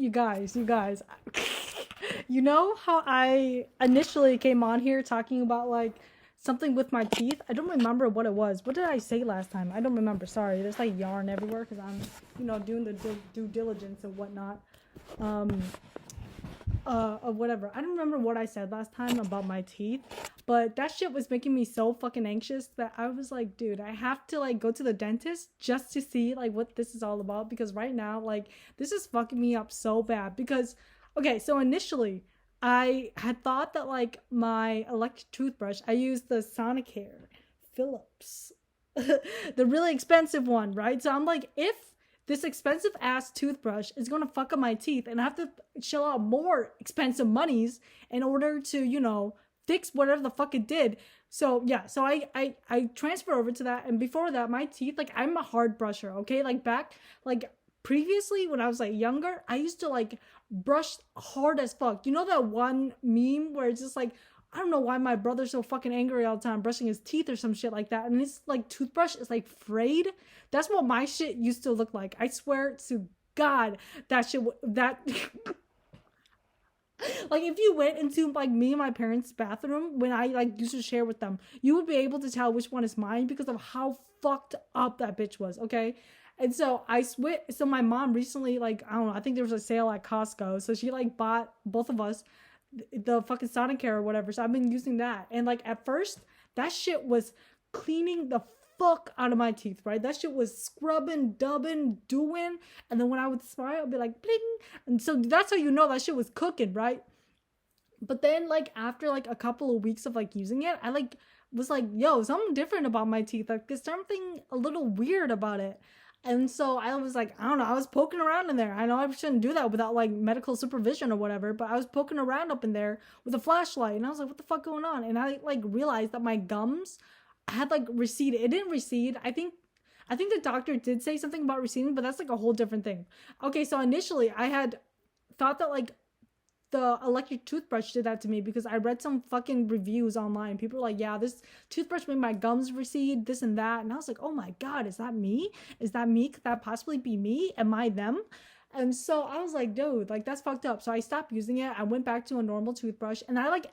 You guys. You know how I initially came on here talking about like something with my teeth? I don't remember what it was. What did I say last time? I don't remember. Sorry. There's like yarn everywhere because I'm, doing the due diligence and whatnot. Um, of whatever. I don't remember what I said last time about my teeth, but that shit was making me so fucking anxious that I was like, dude, I have to like go to the dentist just to see like what this is all about because right now, like, this is fucking me up so bad because okay, so initially I had thought that like my electric toothbrush, I used the Sonicare Philips, the really expensive one, right? So I'm like, if this expensive ass toothbrush is gonna fuck up my teeth and I have to shell out more expensive monies in order to, fix whatever the fuck it did. So yeah, so I transfer over to that, and before that, my teeth, like, I'm a hard brusher, okay? Like back, like previously when I was like younger, I used to like brush hard as fuck. You know that one meme where it's just like, I don't know why my brother's so fucking angry all the time brushing his teeth or some shit like that. And his like toothbrush is like frayed. That's what my shit used to look like. I swear to God, that shit, that like if you went into like me and my parents' bathroom when I like used to share with them, you would be able to tell which one is mine because of how fucked up that bitch was. Okay. And so I switch. So my mom recently, like, I don't know, I think there was a sale at Costco. So she like bought both of us the fucking Sonicare or whatever. So I've been using that. And like at first, that shit was cleaning the fuck out of my teeth, right? That shit was scrubbing, dubbing, doing. And then when I would smile, I'd be like, bling. And so that's how you know that shit was cooking, right? But then like after like a couple of weeks of like using it, I like was like, yo, something different about my teeth. Like there's something a little weird about it. And so I was like, I don't know, I was poking around in there. I know I shouldn't do that without like medical supervision or whatever, but I was poking around up in there with a flashlight and I was like, what the fuck going on? And I like realized that my gums had like receded. It didn't recede. I think the doctor did say something about receding, but that's like a whole different thing. Okay, so initially I had thought that like the electric toothbrush did that to me because I read some fucking reviews online. People were like, yeah, this toothbrush made my gums recede, this and that. And I was like, oh my God, is that me? Is that me? Could that possibly be me? Am I them? And so I was like, dude, like that's fucked up. So I stopped using it. I went back to a normal toothbrush and I like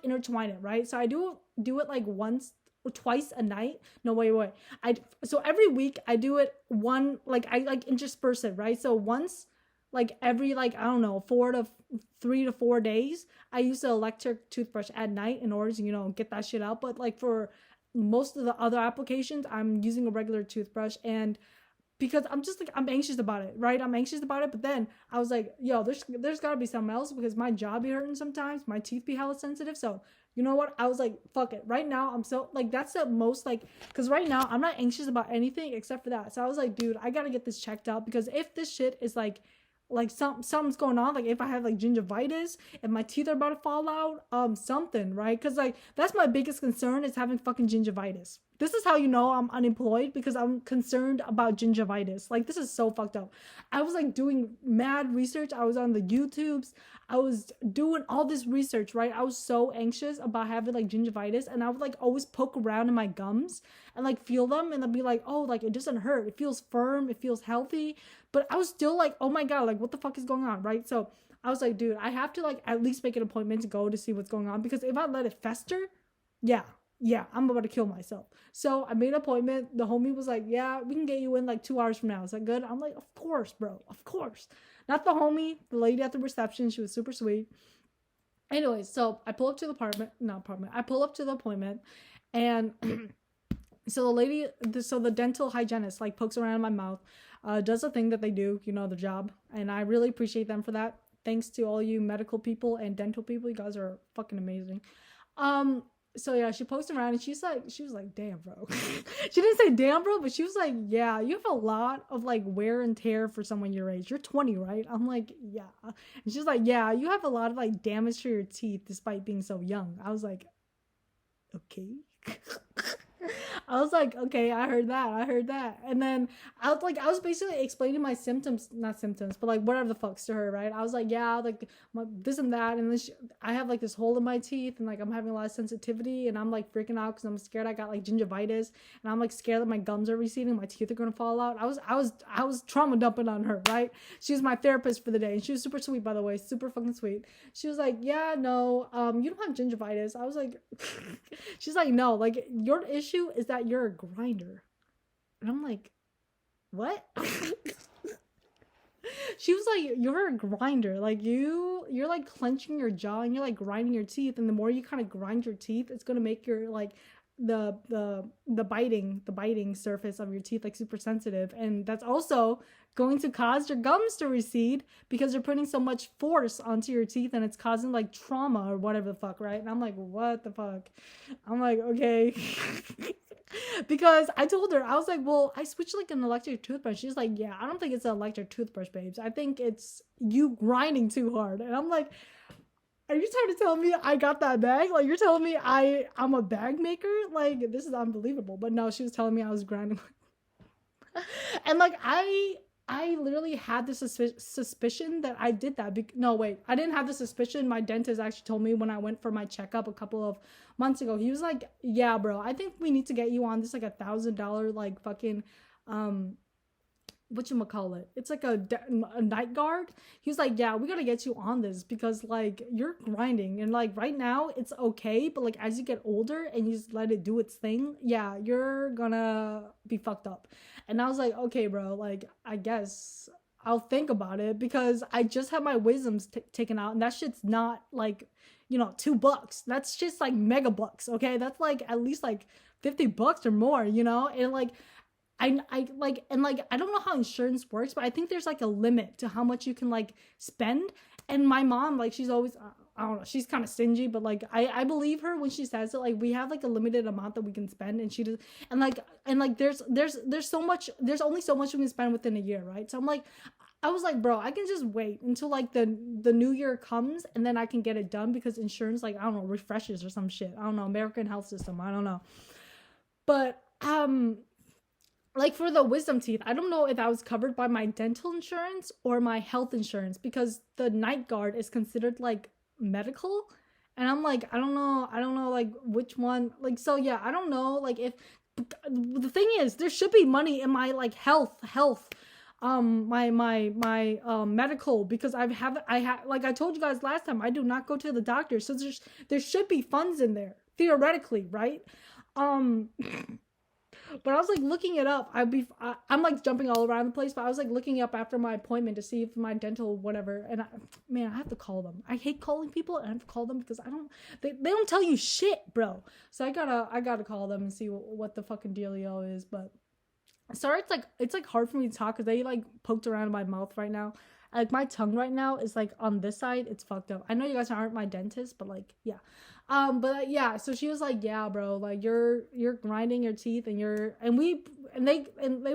intertwine it, right? So I do it like once or twice a night. No, wait. So every week I do it one, like I like intersperse it, right? So once like every like I don't know 3 to 4 days I use the electric toothbrush at night in order to get that shit out, but like for most of the other applications I'm using a regular toothbrush, and because I'm just like I'm anxious about it, right? I'm anxious about it, but then I was like, yo, there's got to be something else because my jaw be hurting sometimes, my teeth be hella sensitive. So you know what? I was like, fuck it. Right now, I'm so like that's the most like because right now I'm not anxious about anything except for that. So I was like, dude, I gotta get this checked out because if this shit is like something's going on, like if I have like gingivitis, if my teeth are about to fall out, something, right? Because like that's my biggest concern is having fucking gingivitis. This is how you know I'm unemployed, because I'm concerned about gingivitis. Like this is so fucked up. I was like doing mad research. I was on the YouTubes. I was doing all this research, right? I was so anxious about having like gingivitis, and I would like always poke around in my gums and like feel them, and I'd be like, oh, like it doesn't hurt. It feels firm. It feels healthy. But I was still like, oh my God, like what the fuck is going on, right? So I was like, dude, I have to like at least make an appointment to go to see what's going on, because if I let it fester, yeah, yeah, I'm about to kill myself. So I made an appointment. The homie was like, yeah, we can get you in like 2 hours from now. Is that good? I'm like, of course, bro, of course. Not the homie, the lady at the reception. She was super sweet. Anyways, so I pull up to the apartment, not apartment. I pull up to the appointment, and so the lady, so the dental hygienist like pokes around in my mouth, does the thing that they do, the job, and I really appreciate them for that. Thanks to all you medical people and dental people, you guys are fucking amazing. Um, so yeah, she pokes around and she was like, damn, bro. She didn't say damn, bro, but she was like, yeah, you have a lot of like wear and tear for someone your age. You're 20, right? I'm like, yeah. And she's like, yeah, you have a lot of like damage to your teeth despite being so young. I was like, okay. I was like, okay, I heard that. I heard that. And then I was basically explaining my symptoms, not symptoms, but like whatever the fucks to her, right? I was like, yeah, like this and that. And then I have like this hole in my teeth and like I'm having a lot of sensitivity and I'm like freaking out because I'm scared I got like gingivitis and I'm like scared that my gums are receding, my teeth are going to fall out. I was trauma dumping on her, right? She was my therapist for the day and she was super sweet, by the way, super fucking sweet. She was like, yeah, no, you don't have gingivitis. I was like, she's like, no, like your issue is that you're a grinder. And I'm like, what? She was like, you're a grinder. Like you're like clenching your jaw and you're like grinding your teeth. And the more you kind of grind your teeth, it's gonna make your like the biting surface of your teeth like super sensitive. And that's also going to cause your gums to recede because you're putting so much force onto your teeth and it's causing like trauma or whatever the fuck, right? And I'm like, what the fuck? I'm like, okay. Because I told her, I was like, well, I switched like an electric toothbrush. She's like, yeah, I don't think it's an electric toothbrush, babes. I think it's you grinding too hard. And I'm like, are you trying to tell me I got that bag? Like, you're telling me I'm a bag maker? Like, this is unbelievable. But no, she was telling me I was grinding. And like, I literally had this suspicion that I did that. No, wait, I didn't have the suspicion. My dentist actually told me when I went for my checkup a couple of months ago. He was like, yeah, bro, I think we need to get you on this like $1,000 like fucking whatchamacallit, it's like a night guard. He was like, yeah, we gotta get you on this because like you're grinding and like right now it's okay, but like as you get older and you just let it do its thing, yeah, you're gonna be fucked up. And I was like, okay, bro, like I guess I'll think about it because I just had my wisdoms taken out and that shit's not like, you know, $2. That's just like mega bucks. Okay, that's like at least like $50 or more, you know. And like I like, and like I don't know how insurance works, but I think there's like a limit to how much you can like spend. And my mom, like, she's always I don't know, she's kind of stingy, but like I believe her when she says it. Like we have like a limited amount that we can spend, and she does, and like there's so much, there's only so much we can spend within a year, right? So I'm like, I was like, bro, I can just wait until like the new year comes and then I can get it done because insurance, like, I don't know, refreshes or some shit. I don't know, American health system, I don't know. But like for the wisdom teeth, I don't know if I was covered by my dental insurance or my health insurance because the night guard is considered like medical. And I'm like, I don't know like which one. Like, so yeah, I don't know like if the thing is there should be money in my like health my medical, because I have like I told you guys last time, I do not go to the doctor. So there should be funds in there theoretically, right? Um But I was like looking it up. I'm like jumping all around the place, but I was like looking up after my appointment to see if my dental whatever. And man, I have to call them. I hate calling people, and I have to call them because they don't tell you shit, bro. So I gotta call them and see what the fucking dealio is. But sorry, it's like hard for me to talk because they like poked around in my mouth right now. Like my tongue right now is like on this side, it's fucked up. I know you guys aren't my dentist, but like yeah. But yeah, so she was like, yeah, bro, like you're grinding your teeth and they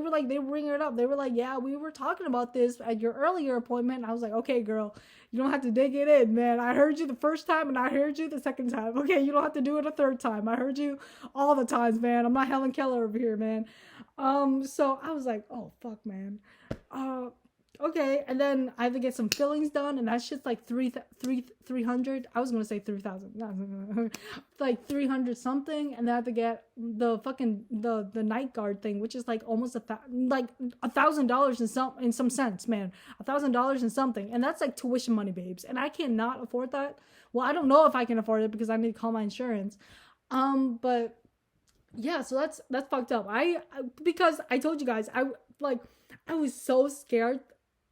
were like, they were bringing it up. They were like, yeah, we were talking about this at your earlier appointment. And I was like, okay, girl, you don't have to dig it in, man. I heard you the first time and I heard you the second time. Okay, you don't have to do it a third time. I heard you all the times, man. I'm not Helen Keller over here, man. So I was like, oh fuck, man. Okay, and then I have to get some fillings done, and that shit's like 300. I was gonna say 3,000, like 300 something, and then I have to get the fucking the night guard thing, which is like almost $1,000 in some sense, man, $1,000 and something, and that's like tuition money, babes, and I cannot afford that. Well, I don't know if I can afford it because I need to call my insurance, but yeah, so that's fucked up. Because I told you guys, I was so scared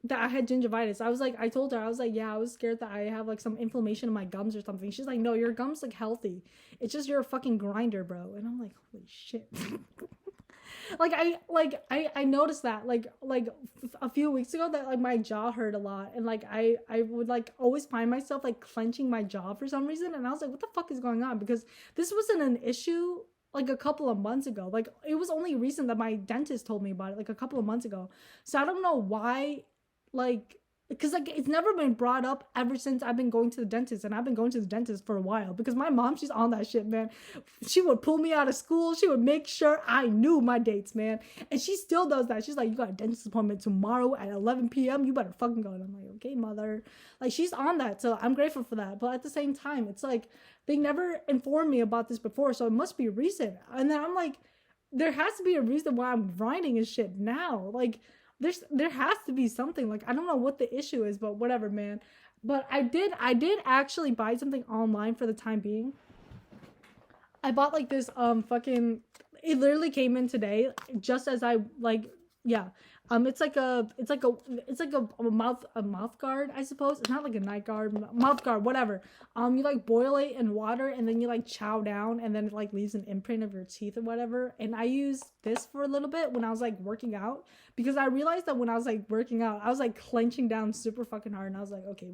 that I had gingivitis. I told her, I was like, yeah, I was scared that I have like some inflammation in my gums or something. She's like, no, your gums look healthy. It's just you're a fucking grinder, bro. And I'm like, holy shit. I noticed that like a few weeks ago that like my jaw hurt a lot, and like I would like always find myself like clenching my jaw for some reason, and I was like, what the fuck is going on? Because this wasn't an issue like a couple of months ago. Like it was only recent that my dentist told me about it, like a couple of months ago. So I don't know why like because like it's never been brought up ever since I've been going to the dentist, and I've been going to the dentist for a while because my mom, she's on that shit, man. She would pull me out of school. She would make sure I knew my dates, man, and she still does that. She's like, you got a dentist appointment tomorrow at 11 p.m. You better fucking go. And I'm like, okay, mother. Like, she's on that, so I'm grateful for that. But at the same time, it's like they never informed me about this before, so it must be recent. And then I'm like, there has to be a reason why I'm grinding and shit now. Like, there has to be something. Like, I don't know what the issue is, but whatever, man. But I did actually buy something online for the time being. I bought like this fucking, it literally came in today just as I like, yeah. It's like a mouth guard, I suppose. It's not like a night guard, mouth guard, whatever. You like boil it in water and then you like chow down and then it like leaves an imprint of your teeth or whatever. And I used this for a little bit when I was like working out, because I realized that when I was like working out, I was like clenching down super fucking hard, and I was like, okay,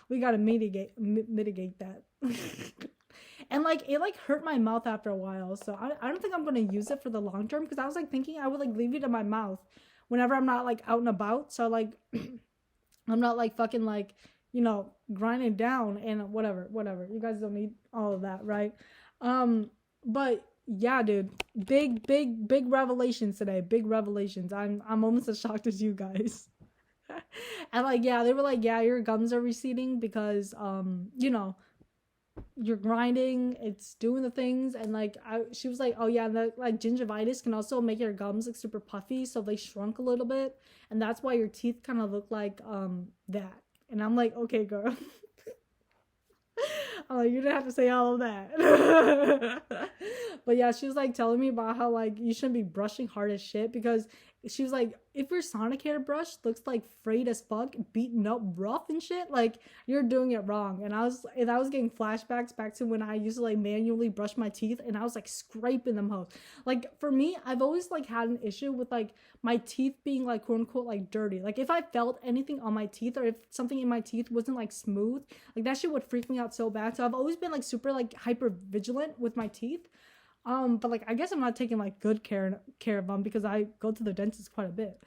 we gotta mitigate that. And like it like hurt my mouth after a while, so I don't think I'm gonna use it for the long term, because I was like thinking I would like leave it in my mouth whenever I'm not like out and about, so like I'm not like fucking like, you know, grinding down and whatever. You guys don't need all of that, right? But yeah, dude, big revelations today. Big revelations. I'm almost as shocked as you guys. And like, yeah, they were like, yeah, your gums are receding because you know, you're grinding, it's doing the things. And like she was like, oh yeah, that like gingivitis can also make your gums like super puffy, so they shrunk a little bit, and that's why your teeth kind of look like that. And I'm like, okay, girl. I'm like, you didn't have to say all of that. But yeah, she was like telling me about how like you shouldn't be brushing hard as shit, because she was like, if your Sonicare brush looks like frayed as fuck, beaten up rough and shit, like you're doing it wrong. And I was getting flashbacks back to when I used to like manually brush my teeth, and I was like scraping them hoes. Like for me, I've always like had an issue with like my teeth being like quote unquote like dirty. Like if I felt anything on my teeth, or if something in my teeth wasn't like smooth, like that shit would freak me out so bad. So I've always been like super like hyper vigilant with my teeth. But like I guess I'm not taking like good care of them, because I go to the dentist quite a bit.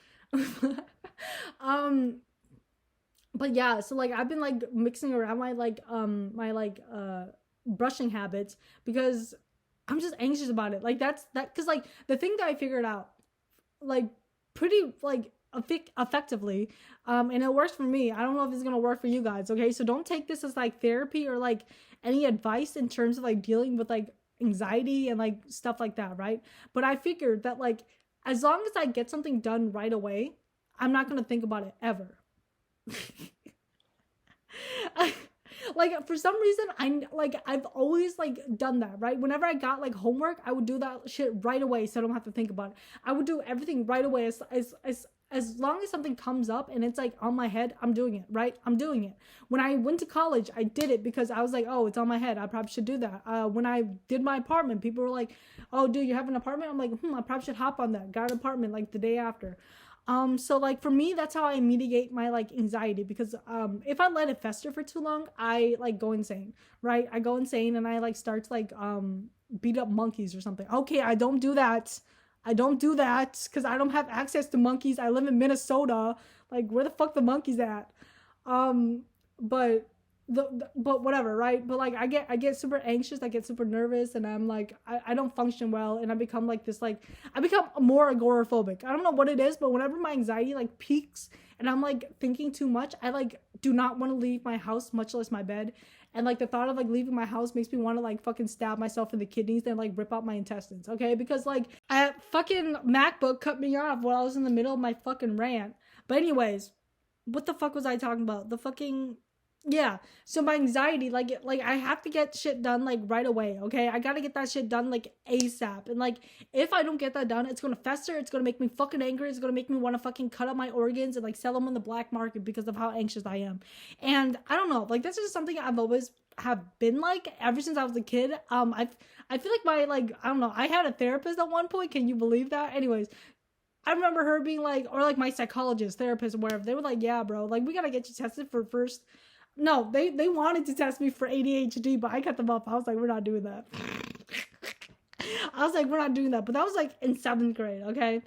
But yeah, so like I've been like mixing around my like brushing habits, because I'm just anxious about it. Like that's because like the thing that I figured out like pretty like effectively, and it works for me. I don't know if it's gonna work for you guys. Okay, so don't take this as like therapy or like any advice in terms of like dealing with like anxiety and like stuff like that, right? But I figured that like as long as I get something done right away, I'm not gonna think about it ever. Like for some reason I've always like done that, right? Whenever I got like homework, I would do that shit right away, so I don't have to think about it. I would do everything right away. As long as something comes up and it's like on my head, I'm doing it, right? I'm doing it. When I went to college, I did it because I was like, oh, it's on my head, I probably should do that. When I did my apartment, people were like, oh, dude, you have an apartment? I'm like, I probably should hop on that. Got an apartment like the day after. So like for me, that's how I mitigate my like anxiety, because if I let it fester for too long, I like go insane, right? I go insane and I like start to like beat up monkeys or something. Okay, I don't do that because I don't have access to monkeys. I live in Minnesota. Like, where the fuck the monkeys at? But but whatever, right? But like I get super anxious, I get super nervous, and I'm like I don't function well, and I become like this, like I become more agoraphobic. I don't know what it is, but whenever my anxiety like peaks and I'm like thinking too much, I like do not want to leave my house, much less my bed. And like the thought of like leaving my house makes me want to like fucking stab myself in the kidneys and like rip out my intestines, okay? Because like a fucking MacBook cut me off while I was in the middle of my fucking rant. But anyways, what the fuck was I talking about? The fucking yeah. So my anxiety, like I have to get shit done like right away, okay? I gotta get that shit done like ASAP. And like if I don't get that done, it's gonna fester, it's gonna make me fucking angry, it's gonna make me want to fucking cut up my organs and like sell them on the black market because of how anxious I am. And I don't know, like this is something I've always have been like ever since I was a kid. I feel like my like I don't know, I had a therapist at one point, can you believe that? Anyways, I remember her being like, or like my psychologist, therapist, or whatever, they were like, yeah, bro, like we gotta get you tested for first. No, they wanted to test me for ADHD, but I cut them off. I was like, we're not doing that. I was like, we're not doing that. But that was like in 7th grade, okay?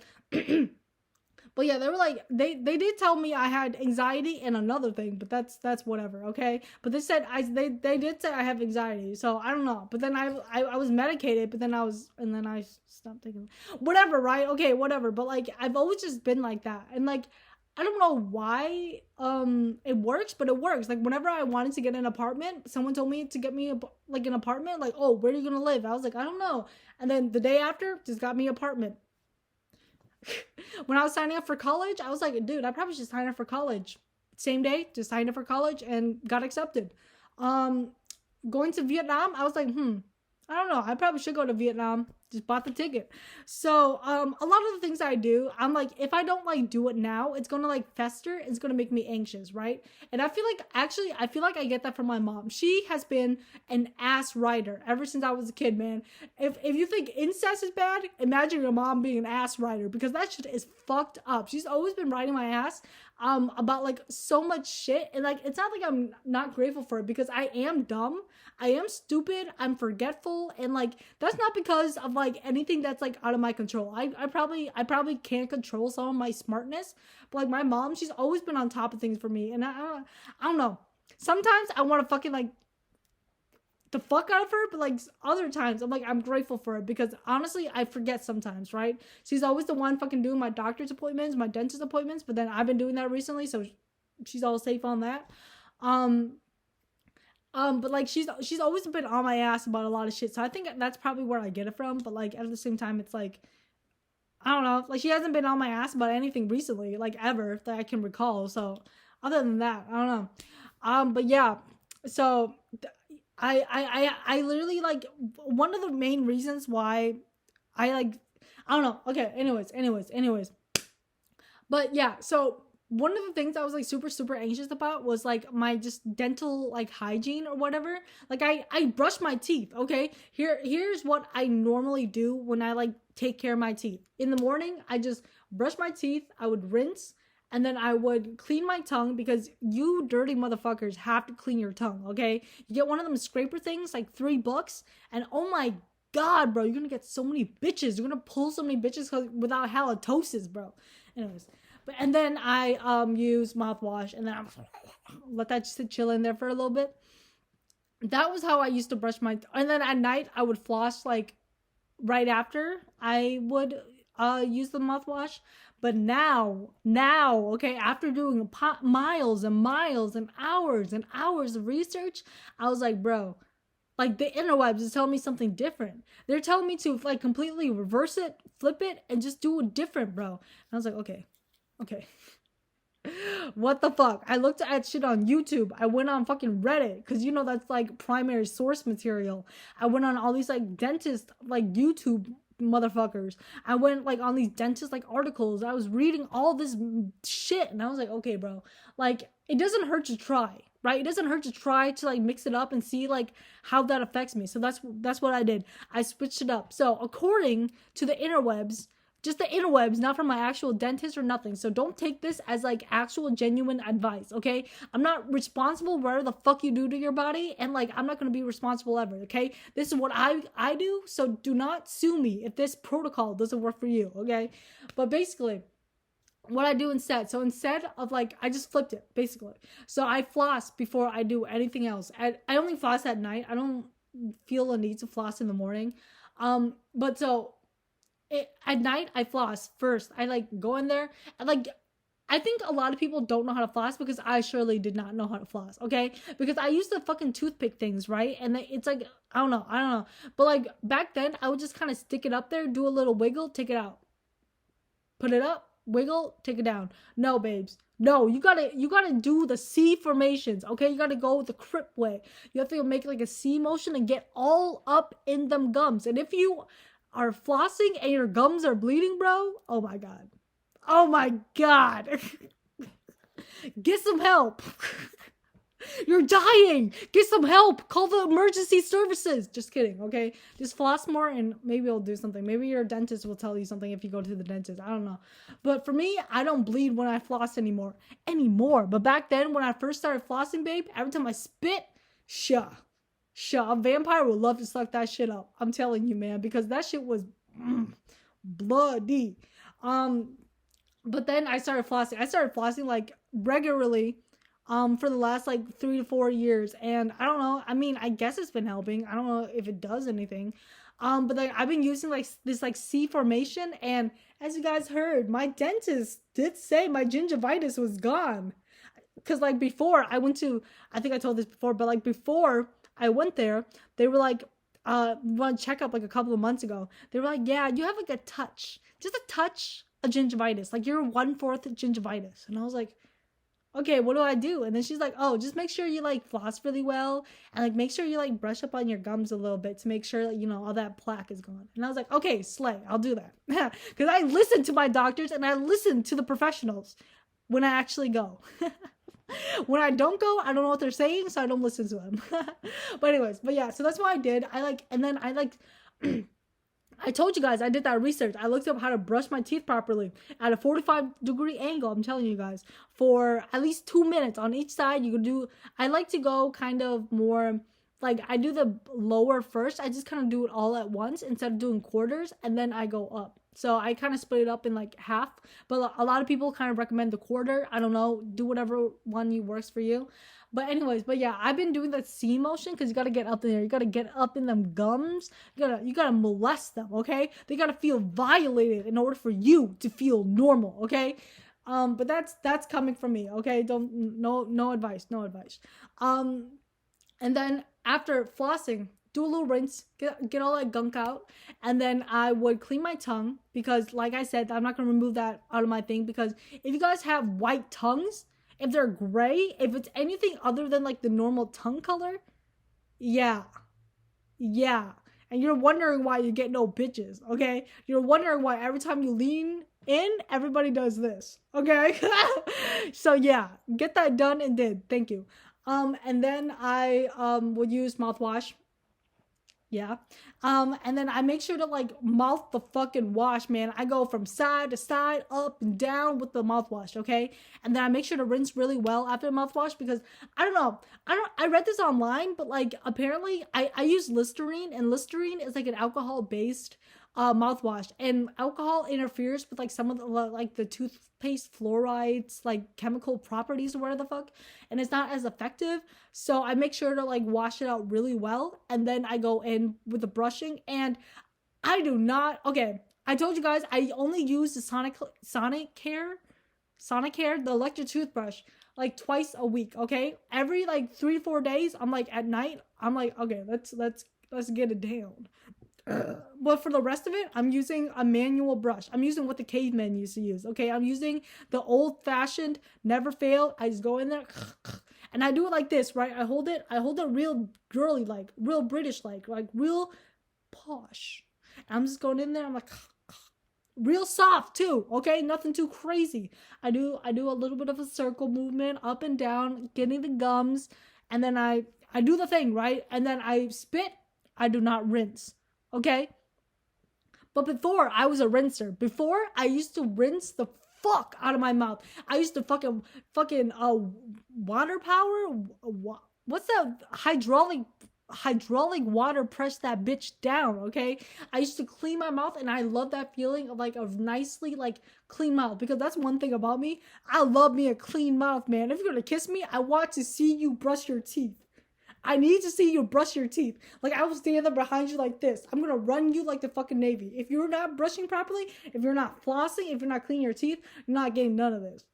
But yeah, they were like they did tell me I had anxiety and another thing, but that's whatever, okay? But they did say I have anxiety, so I don't know. But then I was medicated, but then I stopped taking whatever, right? Okay, whatever. But like I've always just been like that, and like I don't know why it works, but it works. Like whenever I wanted to get an apartment, someone told me to get me like an apartment. Like, oh, where are you gonna live? I was like, I don't know. And then the day after, just got me an apartment. When I was signing up for college, I was like, dude, I probably should sign up for college. Same day, just signed up for college and got accepted. Um, Going to Vietnam, I was like, I don't know. I probably should go to Vietnam. Just bought the ticket. So, a lot of the things I do, I'm like, if I don't like do it now, it's gonna like fester. It's gonna make me anxious, right? And I feel like actually, I feel like I get that from my mom. She has been an ass writer ever since I was a kid, man. If you think incest is bad, imagine your mom being an ass writer because that shit is fucked up. She's always been writing my ass about like so much shit, and like it's not like I'm not grateful for it because I am dumb, I am stupid, I'm forgetful, and like that's not because of like anything that's like out of my control. I probably can't control some of my smartness, but like my mom, she's always been on top of things for me, and I don't know. Sometimes I want to fucking like the fuck out of her, but like other times I'm grateful for it because honestly I forget sometimes, right? She's always the one fucking doing my doctor's appointments, my dentist appointments, but then I've been doing that recently, so she's all safe on that. um but like she's always been on my ass about a lot of shit, so I think that's probably where I get it from. But like at the same time, it's like I don't know, like she hasn't been on my ass about anything recently, like ever that I can recall. So other than that, I don't know. But yeah, so I literally like one of the main reasons why I like I don't know. Okay, anyways. But yeah, so one of the things I was like super super anxious about was like my just dental like hygiene or whatever. Like I brush my teeth, okay? Here's what I normally do when I like take care of my teeth. In the morning, I just brush my teeth, I would rinse, and then I would clean my tongue because you dirty motherfuckers have to clean your tongue, okay? You get one of them scraper things, like $3, and oh my god, bro, you're gonna get so many bitches. You're gonna pull so many bitches without halitosis, bro. Anyways, but and then I use mouthwash, and then I'm let that sit chill in there for a little bit. That was how I used to brush my. And then at night I would floss like right after I would use the mouthwash. But now, okay, after doing miles and miles and hours of research, I was like, bro, like the interwebs is telling me something different. They're telling me to like completely reverse it, flip it, and just do it different, bro. And I was like, okay. What the fuck? I looked at shit on YouTube. I went on fucking Reddit because you know that's like primary source material. I went on all these like dentist like YouTube motherfuckers. I went like on these dentist like articles. I was reading all this shit and I was like, okay, bro. Like it doesn't hurt to try, right? It doesn't hurt to try to like mix it up and see like how that affects me. So that's what I did. I switched it up. So according to the interwebs, just the interwebs, not from my actual dentist or nothing. So don't take this as like actual genuine advice, okay? I'm not responsible whatever the fuck you do to your body, and like I'm not gonna be responsible ever, okay? This is what I do, so do not sue me if this protocol doesn't work for you, okay? But basically, what I do instead, so instead of like I just flipped it basically. So I floss before I do anything else. I only floss at night. I don't feel a need to floss in the morning. But so at night I floss first. I like go in there and like I think a lot of people don't know how to floss because I surely did not know how to floss, okay? Because I used the fucking toothpick things, right? And it's like I don't know. But like back then I would just kind of stick it up there, do a little wiggle, take it out. Put it up, wiggle, take it down. No, babes. No, you gotta do the C formations, okay? You gotta go the Crip way. You have to make like a C motion and get all up in them gums. And if you are flossing and your gums are bleeding, bro, oh my god. Oh my god. Get some help. You're dying. Get some help. Call the emergency services. Just kidding, okay? Just floss more and maybe I'll do something. Maybe your dentist will tell you something if you go to the dentist. I don't know. But for me, I don't bleed when I floss anymore. But back then, when I first started flossing, babe, every time I spit, a vampire would love to suck that shit up. I'm telling you, man, because that shit was bloody. But then I started flossing. I started flossing like regularly for the last like 3 to 4 years. And I don't know. I mean, I guess it's been helping. I don't know if it does anything. But like I've been using like this like C formation, and as you guys heard, my dentist did say my gingivitis was gone. Cause like before I went to, I think I told this before, but like before I went there, they were like, one checkup like a couple of months ago. They were like, yeah, you have like a touch, just a touch of gingivitis, like you're 1/4 gingivitis. And I was like, okay, what do I do? And then she's like, oh, just make sure you like floss really well, and like make sure you like brush up on your gums a little bit to make sure that you know all that plaque is gone. And I was like, okay, slay, I'll do that. Because I listen to my doctors and I listen to the professionals when I actually go. When I don't go, I don't know what they're saying, so I don't listen to them. But anyways, but yeah, so that's what I did. I like, and then I like, I told you guys I did that research. I looked up how to brush my teeth properly at a 45-degree angle. I'm telling you guys, for at least 2 minutes on each side. You could do. I like to go kind of more like I do the lower first. I just kind of do it all at once instead of doing quarters, and then I go up. So I kind of split it up in like half. But a lot of people kind of recommend the quarter. I don't know. Do whatever one you works for you. But anyways, but yeah, I've been doing that C motion because you gotta get up in there. You gotta get up in them gums. You gotta molest them, okay? They gotta feel violated in order for you to feel normal, okay? But that's coming from me, okay? Don't no advice, no advice. Um, and then after flossing, do a little rinse, get all that gunk out, and then I would clean my tongue because, like I said, I'm not gonna remove that out of my thing because if you guys have white tongues, if they're gray, if it's anything other than like the normal tongue color, yeah, yeah, and you're wondering why you get no bitches, okay? You're wondering why every time you lean in, everybody does this, okay? So yeah, get that done and did. Thank you. And then I would use mouthwash. Yeah. And then I make sure to like mouth the fucking wash, man. I go from side to side, up and down with the mouthwash, okay? And then I make sure to rinse really well after the mouthwash because I don't know. I read this online, but like apparently I use Listerine, and Listerine is like an alcohol based mouthwash, and alcohol interferes with like some of the like the toothpaste fluorides like chemical properties or whatever the fuck, and it's not as effective. So I make sure to like wash it out really well, and then I go in with the brushing. And I do not, okay, I told you guys I only use the Sonicare, the electric toothbrush, like twice a week, okay? Every like 3 to 4 days, I'm like at night, I'm like, okay, let's get it down. But for the rest of it, I'm using a manual brush. I'm using what the cavemen used to use. Okay, I'm using the old-fashioned, never fail. I just go in there, and I do it like this, right? I hold it real girly, like real British, like real posh. And I'm just going in there. I'm like, real soft too. Okay, nothing too crazy. I do a little bit of a circle movement up and down, getting the gums, and then I do the thing, right? And then I spit. I do not rinse. Okay? But before, I was a rinser. Before, I used to rinse the fuck out of my mouth. I used to fucking water power. What's that? Hydraulic water press that bitch down, okay? I used to clean my mouth, and I love that feeling of like a nicely like clean mouth, because that's one thing about me. I love me a clean mouth, man. If you're gonna kiss me, I want to see you brush your teeth. I need to see you brush your teeth. Like, I will stand there behind you like this. I'm gonna run you like the fucking Navy. If you're not brushing properly, if you're not flossing, if you're not cleaning your teeth, you're not getting none of this.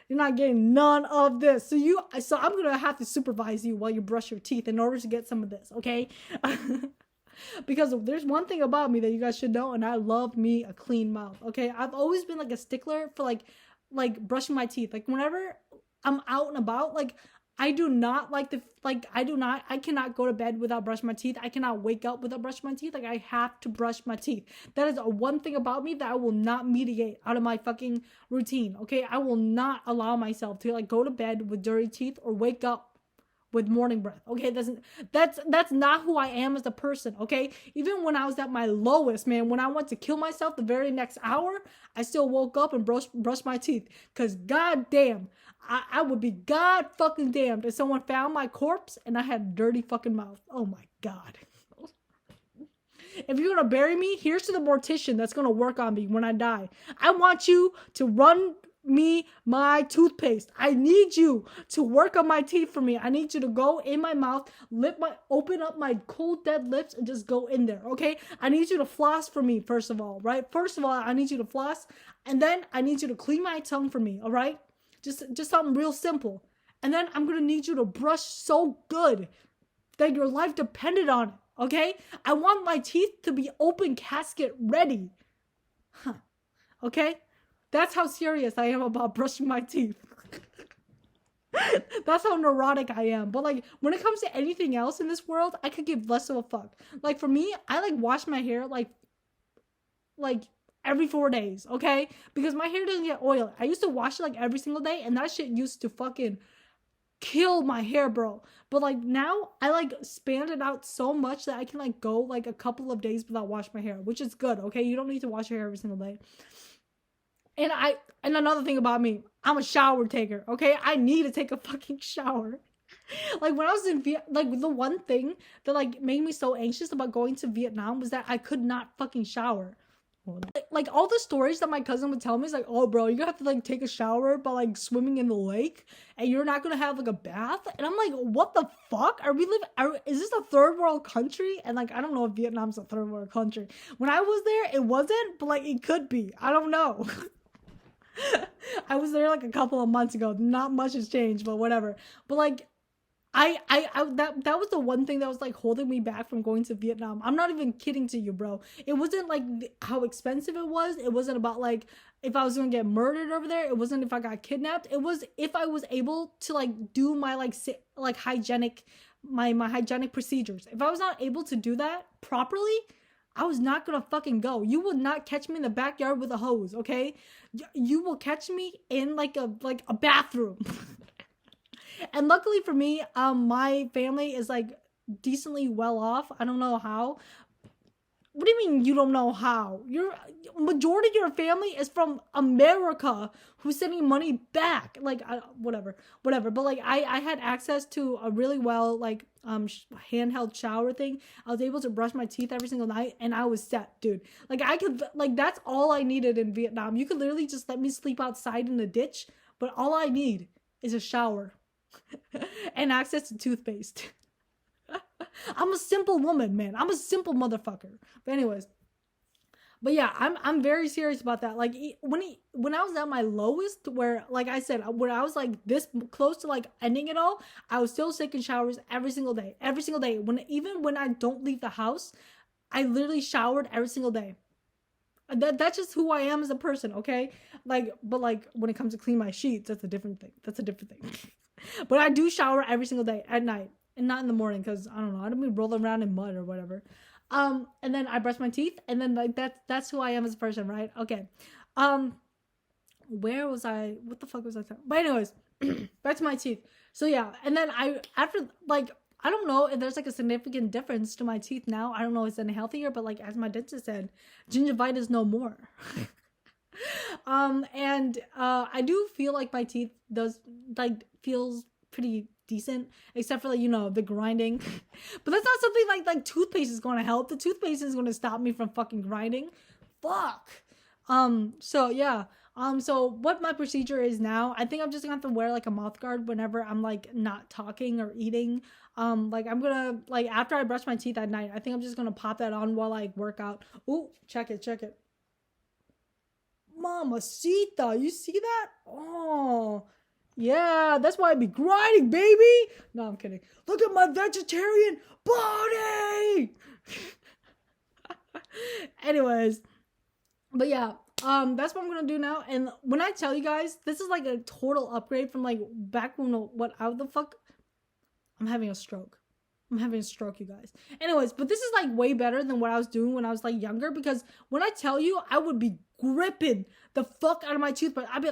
You're not getting none of this. So I'm gonna have to supervise you while you brush your teeth in order to get some of this, okay? Because there's one thing about me that you guys should know, and I love me a clean mouth, okay? I've always been like a stickler for like brushing my teeth. Like whenever I'm out and about, like I do not like I cannot go to bed without brushing my teeth. I cannot wake up without brushing my teeth. Like, I have to brush my teeth. That is one thing about me that I will not mediate out of my fucking routine, okay? I will not allow myself to, like, go to bed with dirty teeth or wake up with morning breath, okay? That's not who I am as a person, okay? Even when I was at my lowest, man, when I wanted to kill myself the very next hour, I still woke up and brushed my teeth. Because goddamn, I would be god fucking damned if someone found my corpse and I had a dirty fucking mouth. Oh my god. If you're gonna bury me, here's to the mortician that's gonna work on me when I die. I want you to run me my toothpaste. I need you to work on my teeth for me. I need you to go in my mouth, open up my cold dead lips and just go in there, okay? I need you to floss for me, first of all, right? First of all, I need you to floss, and then I need you to clean my tongue for me, all right? Just something real simple. And then I'm gonna need you to brush so good that your life depended on it, okay? I want my teeth to be open casket ready. Okay? That's how serious I am about brushing my teeth. That's how neurotic I am. But like, when it comes to anything else in this world, I could give less of a fuck. Like, for me, I like wash my hair like every 4 days, okay? Because my hair doesn't get oily. I used to wash it like every single day, and that shit used to fucking kill my hair, bro. But like now I like spanned it out so much that I can like go like a couple of days without washing my hair, which is good, okay? You don't need to wash your hair every single day. And another thing about me, I'm a shower taker, okay? I need to take a fucking shower. Like when I was in like the one thing that like made me so anxious about going to Vietnam was that I could not fucking shower. Like all the stories that my cousin would tell me is like, oh bro, you're gonna have to like take a shower by like swimming in the lake and you're not gonna have like a bath. And I'm like, what the fuck? Is this a third world country? And like, I don't know if Vietnam's a third world country. When I was there, it wasn't, but like it could be. I don't know. I was there like a couple of months ago. Not much has changed, but whatever. But like, that was the one thing that was like holding me back from going to Vietnam. I'm not even kidding to you, bro. It wasn't like how expensive it was. It wasn't about like if I was gonna get murdered over there. It wasn't if I got kidnapped. It was if I was able to like do my like hygienic procedures. If I was not able to do that properly, I was not gonna fucking go. You will not catch me in the backyard with a hose, okay? You will catch me in like a bathroom. And luckily for me, my family is like decently well off. I don't know how. What do you mean you don't know how? Your majority of your family is from America who's sending money back. Like whatever. But like I had access to a really well like handheld shower thing. I was able to brush my teeth every single night and I was set, dude. Like I could like that's all I needed in Vietnam. You could literally just let me sleep outside in a ditch, but all I need is a shower and access to toothpaste. I'm a simple woman, man. I'm a simple motherfucker. But anyways, but yeah, I'm very serious about that. Like when I was at my lowest, where like I said, when I was like this close to like ending it all, I was still taking showers every single day. Even when I don't leave the house, I literally showered every single day. That's just who I am as a person, okay? Like, but like when it comes to clean my sheets, that's a different thing. But I do shower every single day at night and not in the morning because I don't know, I don't be rolling around in mud or whatever. And then I brush my teeth and then like that's who I am as a person, right? Okay. Where was I? What the fuck was I talking? But anyways, back to my teeth. So yeah, and then after like I don't know if there's like a significant difference to my teeth now. I don't know if it's any healthier, but like as my dentist said, gingivitis no more. And I do feel like my teeth feels pretty decent, except for like, you know, the grinding. But that's not something like toothpaste is going to help. The toothpaste is going to stop me from fucking grinding. Fuck. So yeah. So what my procedure is now, I think I'm just gonna have to wear like a mouth guard whenever I'm like not talking or eating. Like I'm gonna like after I brush my teeth at night, I think I'm just gonna pop that on while I work out. Ooh, check it. Mamacita, you see that? Oh, yeah, that's why I be grinding, baby. No, I'm kidding. Look at my vegetarian body. Anyways, but yeah, that's what I'm gonna do now. And when I tell you guys, this is like a total upgrade from like back when how the fuck? I'm having a stroke. You guys. Anyways, but this is like way better than what I was doing when I was like younger, because when I tell you, I would be gripping the fuck out of my toothbrush. I'd be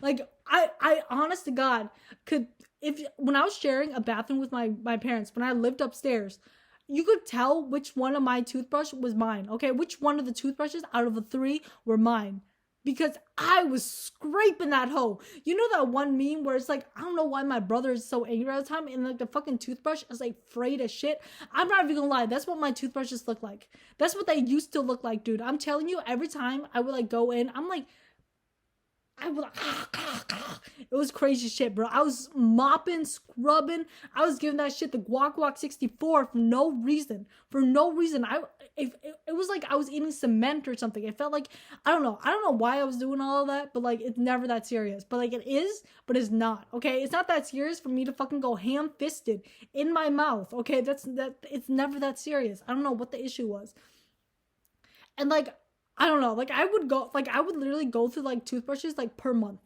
like, I honest to God could, when I was sharing a bathroom with my parents, when I lived upstairs, you could tell which one of my toothbrush was mine. Okay, which one of the toothbrushes out of the three were mine. because I was scraping that hoe. You know that one meme where it's like, I don't know why my brother is so angry all the time, and like the fucking toothbrush is like frayed as shit. I'm not even gonna lie, that's what my toothbrushes look like. That's what they used to look like, dude. I'm telling you, every time I would like go in, I'm like, I was it was crazy shit, bro. I was mopping, scrubbing. I was giving that shit the Guac Guac 64 for no reason. For no reason. It was like I was eating cement or something. It felt like I don't know why I was doing all of that, but like it's never that serious. But like it is, but it's not. Okay, it's not that serious for me to fucking go ham-fisted in my mouth. Okay, it's never that serious. I don't know what the issue was, and like I don't know, like I would literally go through like toothbrushes like per month.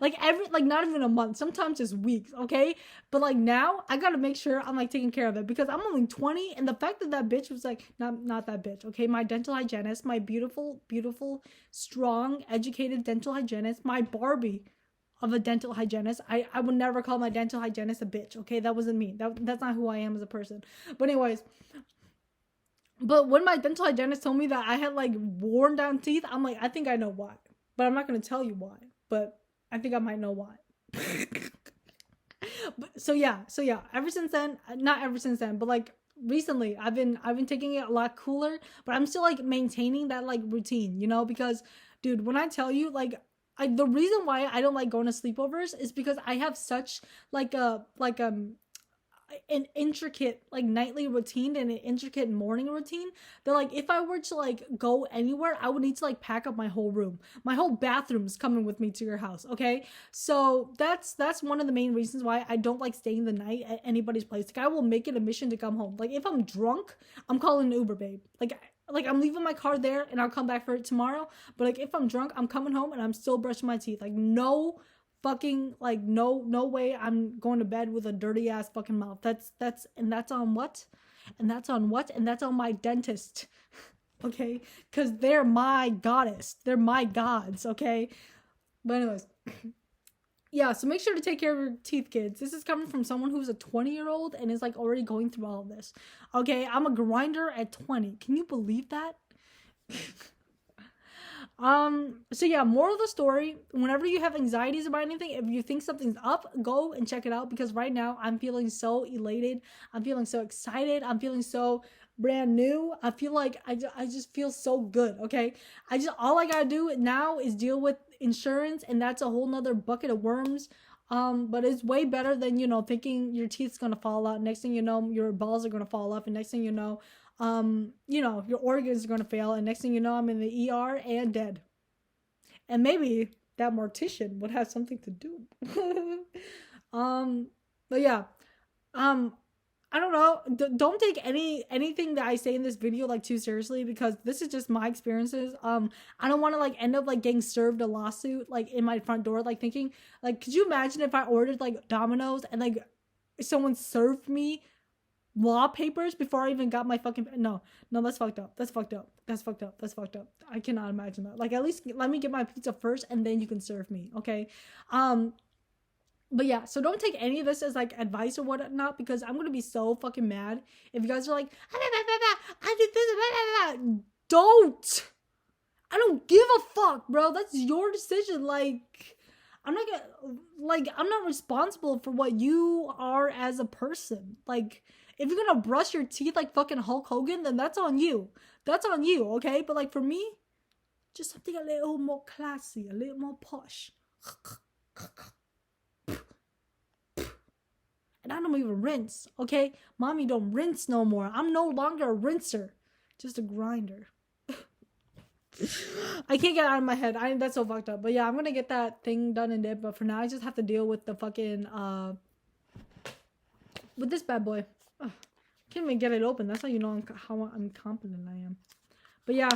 Like every, like not even a month, sometimes just weeks, okay? But like now I gotta make sure I'm like taking care of it because I'm only 20, and the fact that that bitch was like, not that bitch, okay? My dental hygienist, my beautiful, strong, educated dental hygienist, my Barbie of a dental hygienist. I would never call my dental hygienist a bitch, okay? That wasn't me. That's not who I am as a person. But anyways, but when my dental hygienist told me that I had like worn down teeth, I'm like, I think I know why. But I'm not gonna tell you why. But I think I might know why. So yeah. Ever since then, not ever since then, but like recently, I've been taking it a lot cooler. But I'm still like maintaining that like routine, you know, because dude, when I tell you like. The reason why I don't like going to sleepovers is because I have such like an intricate like nightly routine and an intricate morning routine that like if I were to like go anywhere, I would need to like pack up my whole room. My whole bathroom's coming with me to your house, okay? So that's one of the main reasons why I don't like staying the night at anybody's place. Like I will make it a mission to come home. Like if I'm drunk, I'm calling an Uber, babe. Like I'm leaving my car there and I'll come back for it tomorrow. But like if I'm drunk, I'm coming home and I'm still brushing my teeth. Like no fucking like no way I'm going to bed with a dirty ass fucking mouth. That's on what? And that's on my dentist. Okay? Cuz they're my goddess. They're my gods, okay? But anyways, yeah, so make sure to take care of your teeth, kids. This is coming from someone who's a 20-year-old and is like already going through all of this. Okay, I'm a grinder at 20. Can you believe that? So yeah, moral of the story, whenever you have anxieties about anything, if you think something's up, go and check it out, because right now I'm feeling so elated, I'm feeling so excited, I'm feeling so brand new. I feel like I just feel so good. Okay, all I gotta do now is deal with insurance, and that's a whole nother bucket of worms. But it's way better than, you know, thinking your teeth's gonna fall out. Next thing you know, your balls are gonna fall off, and next thing you know, your organs are gonna fail, and next thing you know, I'm in the ER and dead. And maybe that mortician would have something to do. But yeah, I don't know. Don't take anything that I say in this video like too seriously, because this is just my experiences. I don't want to like end up like getting served a lawsuit like in my front door, like thinking like, could you imagine if I ordered like Domino's and like someone served me law papers before I even got my fucking no, that's fucked up. That's fucked up. I cannot imagine that. Like, at least let me get my pizza first and then you can serve me, okay? But yeah, so don't take any of this as like advice or whatnot, because I'm gonna be so fucking mad if you guys are like, I did this, don't. I don't give a fuck, bro. That's your decision. Like, I'm not responsible for what you are as a person. Like, if you're gonna brush your teeth like fucking Hulk Hogan, then that's on you. That's on you, okay? But like for me, just something a little more classy, a little more posh. And I don't even rinse, okay? Mommy don't rinse no more. I'm no longer a rinser, just a grinder. I can't get it out of my head. That's so fucked up. But yeah, I'm gonna get that thing done in it. But for now, I just have to deal with the fucking with this bad boy. Ugh, can't even get it open. That's how you know how incompetent I am. But yeah,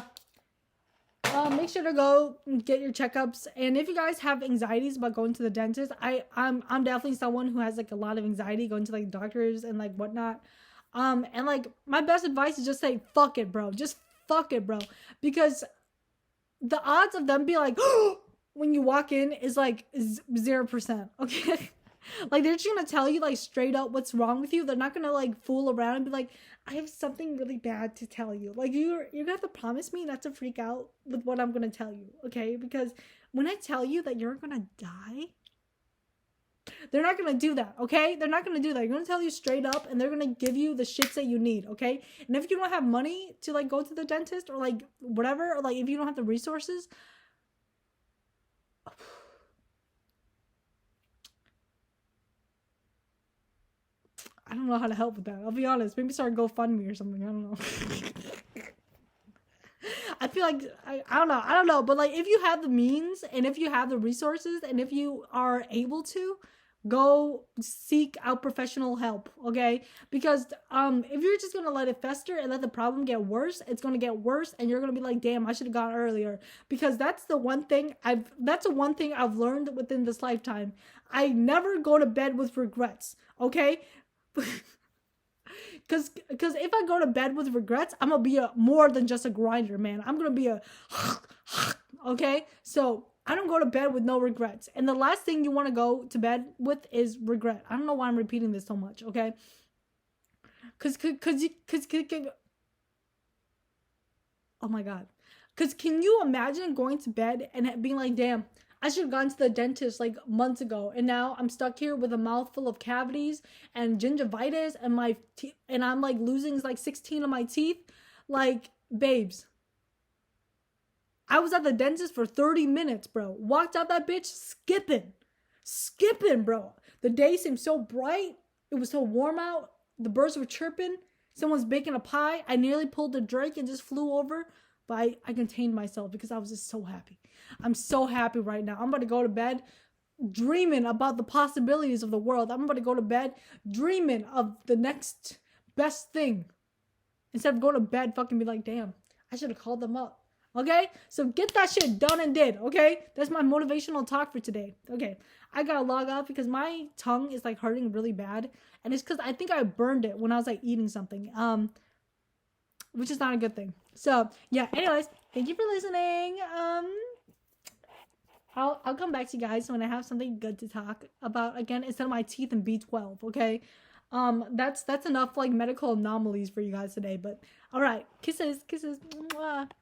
make sure to go get your checkups. And if you guys have anxieties about going to the dentist, I'm definitely someone who has like a lot of anxiety going to like doctors and like whatnot. And like my best advice is just say fuck it, bro. Just fuck it, bro. Because the odds of them be like when you walk in is like 0%. Okay. Like they're just gonna tell you like straight up what's wrong with you. They're not gonna like fool around and be like, I have something really bad to tell you. Like you're gonna have to promise me not to freak out with what I'm gonna tell you, okay? Because when I tell you that you're gonna die, they're not gonna do that, okay? They're not gonna do that. You're gonna tell you straight up, and they're gonna give you the shits that you need, okay? And if you don't have money to like go to the dentist or like whatever, or like if you don't have the resources, I don't know how to help with that. I'll be honest. Maybe start GoFundMe or something. I don't know. I feel like I don't know. I don't know. But like, if you have the means and if you have the resources and if you are able to, go seek out professional help. Okay, because if you're just gonna let it fester and let the problem get worse, it's gonna get worse, and you're gonna be like, damn, I should have gone earlier. Because that's the one thing I've learned within this lifetime. I never go to bed with regrets. Okay. Cause if I go to bed with regrets, I'm gonna be a more than just a grinder, man. I'm gonna be a okay. So I don't go to bed with no regrets. And the last thing you want to go to bed with is regret. I don't know why I'm repeating this so much, okay? Cause oh my god. Cause can you imagine going to bed and being like, damn, I should have gone to the dentist like months ago, and now I'm stuck here with a mouthful of cavities and gingivitis, and and I'm like losing like 16 of my teeth. Like, babes, I was at the dentist for 30 minutes, bro. Walked out that bitch skipping, bro. The day seemed so bright. It was so warm out. The birds were chirping. Someone's baking a pie. I nearly pulled the Drake and just flew over, but I contained myself because I was just so happy. I'm so happy right now. I'm about to go to bed dreaming about the possibilities of the world. I'm about to go to bed dreaming of the next best thing. Instead of going to bed fucking be like, damn, I should have called them up. Okay? So get that shit done and did. Okay? That's my motivational talk for today. Okay. I gotta log off because my tongue is like hurting really bad. And it's because I think I burned it when I was like eating something. Which is not a good thing. So yeah, anyways, thank you for listening. I'll come back to you guys when I have something good to talk about again instead of my teeth and B12, okay? That's enough like medical anomalies for you guys today, but all right. Kisses. Mwah.